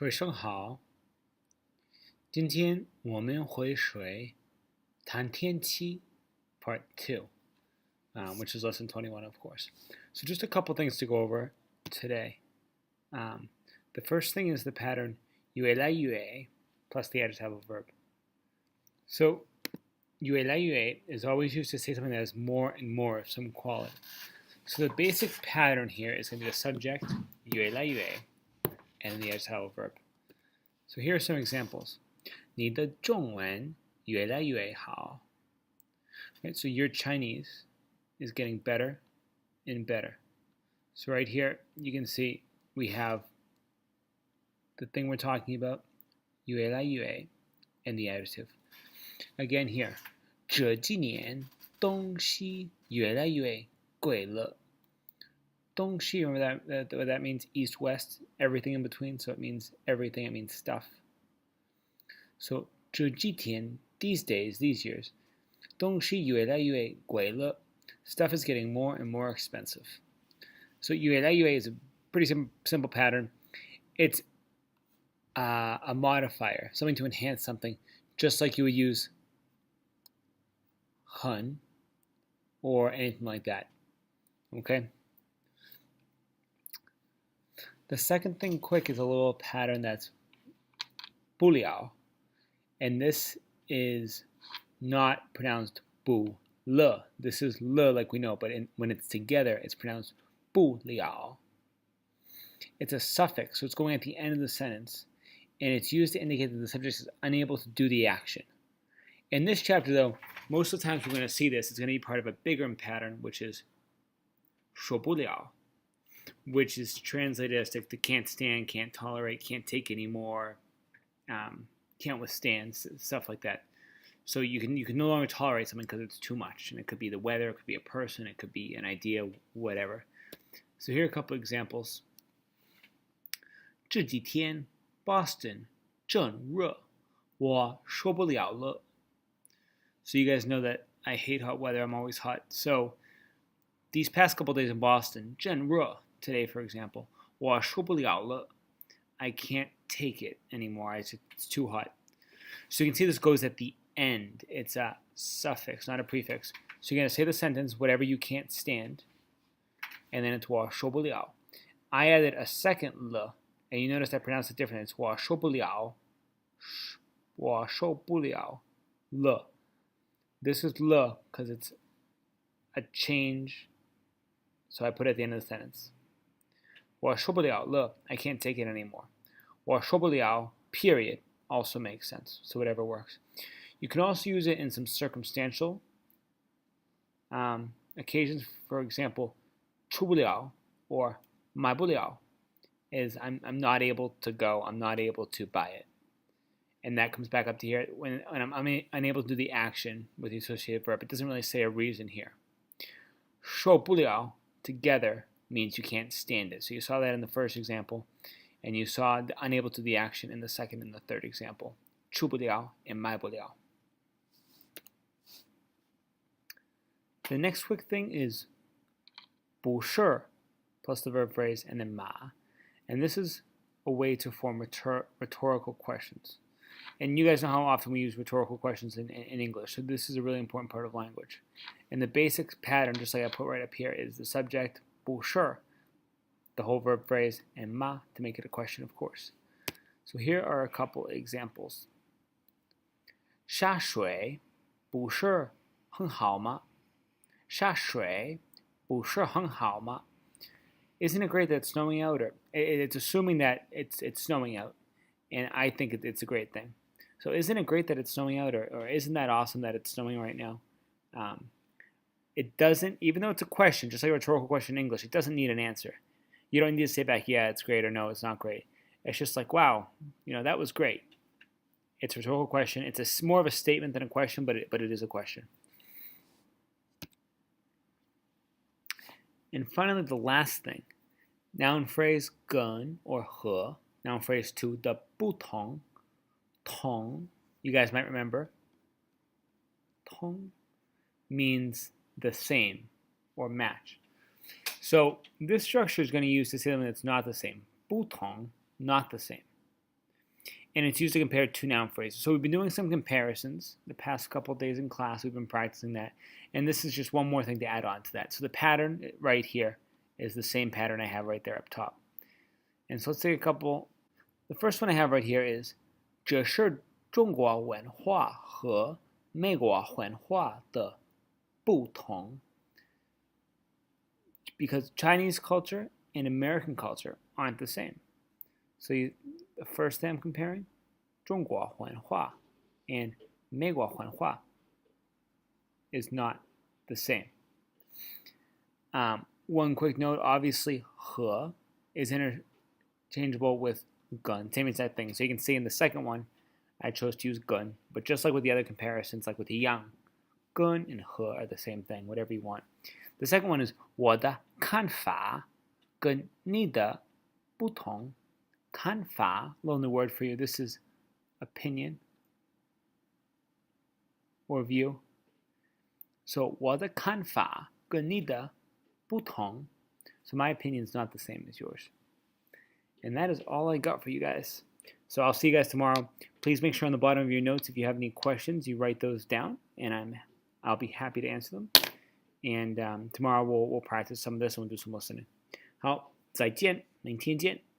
水生好，今天我们会水谈天气 Part 2, which is lesson 21, of course. So just a couple things to go over today. The first thing is the pattern 越来越 plus the adjectival verb. So 越来越 is always used to say something that has more and more of some quality. So the basic pattern here is going to be the subject 越来越 and the adjectival verb. So here are some examples. 你的中文越来越好. Right, so your Chinese is getting better and better. So right here, you can see we have the thing we're talking about, 越来越, and the adjective. Again here, 这几年东西越来越贵了. 东西, remember what that means? East, west, everything in between. So it means everything, it means stuff. So 这几天, these days, these years, 东西越来越贵了. Stuff is getting more and more expensive. So 越来越 is a pretty simple pattern. It's a modifier, something to enhance something, just like you would use 很 or anything like that. Okay? The second thing quick is a little pattern that's 不了, and this is not pronounced 不了. This is le like we know, but when it's together, it's pronounced 不了. It's a suffix, so it's going at the end of the sentence, and it's used to indicate that the subject is unable to do the action. In this chapter, though, most of the times we're going to see this, it's going to be part of a bigger pattern, which is 受不了, which is translated as to can't stand, can't tolerate, can't take anymore, can't withstand, stuff like that. So you can no longer tolerate something because it's too much. And it could be the weather, it could be a person, it could be an idea, whatever. So here are a couple of examples. 这几天 Boston 正热，我受不了了. So you guys know that I hate hot weather, I'm always hot. So these past couple days in Boston, 正热, today for example, 我受不了了. I can't take it anymore, it's too hot. So you can see this goes at the end. It's a suffix, not a prefix. So you're going to say the sentence, whatever you can't stand, and then it's 我受不了. I added a second 了, and you notice I pronounced it different. It's 我受不了, 我受不了了. This is 了 because it's a change, so I put it at the end of the sentence. 我受不了了, I can't take it anymore. 我受不了, period, also makes sense, so whatever works. You can also use it in some circumstantial occasions. For example, 出不了 or 买不了 is I'm not able to go, I'm not able to buy it. And that comes back up to here when I'm unable to do the action with the associated verb. It doesn't really say a reason here. 受不了 together means you can't stand it. So you saw that in the first example, and you saw the unable to do the action in the second and the third example. 出不了 and 买不了. The next quick thing is 不是 plus the verb phrase and then 嘛. And this is a way to form rhetorical questions. And you guys know how often we use rhetorical questions in English, so this is a really important part of language. And the basic pattern, just like I put right up here, is the subject 不是, the whole verb phrase, and 嘛 to make it a question, of course. So here are a couple examples. 下水不是很好吗? 下水不是很好吗? Isn't it great that it's snowing out? Or it's assuming that it's snowing out, and I think it's a great thing. So isn't it great that it's snowing out, or isn't that awesome that it's snowing right now? It doesn't, even though it's a question, just like a rhetorical question in English, it doesn't need an answer. You don't need to say back, yeah, it's great, or no, it's not great. It's just like, wow, that was great. It's a rhetorical question. It's more of a statement than a question, but it is a question. And finally, the last thing, noun phrase 跟 or 和, noun phrase 2, the 不同, 同, you guys might remember, 同 means the same or match. So this structure is going to use to say something that's not the same. 不同, not the same. and it's used to compare two noun phrases. So we've been doing some comparisons the past couple of days in class. We've been practicing that, and this is just one more thing to add on to that. So the pattern right here is the same pattern I have right there up top. And so let's take a couple. The first one I have right here is 这是中国文化和美国文化的不同. Because Chinese culture and American culture aren't the same. So the first thing I'm comparing, 中国文化 and 美国文化 is not the same. One quick note, obviously, 和 is interchangeable with 跟, same exact thing. So you can see in the second one, I chose to use 跟, but just like with the other comparisons, like with the yang, 跟 and 和 are the same thing, whatever you want. The second one is 我的看法跟你的不同. 看法, little new word for you. This is opinion or view. So 我的看法跟你的不同. So my opinion is not the same as yours. And that is all I got for you guys. So I'll see you guys tomorrow. Please make sure on the bottom of your notes, if you have any questions, you write those down, and I'll be happy to answer them. And tomorrow we'll practice some of this and we'll do some listening. 好，再见，明天见。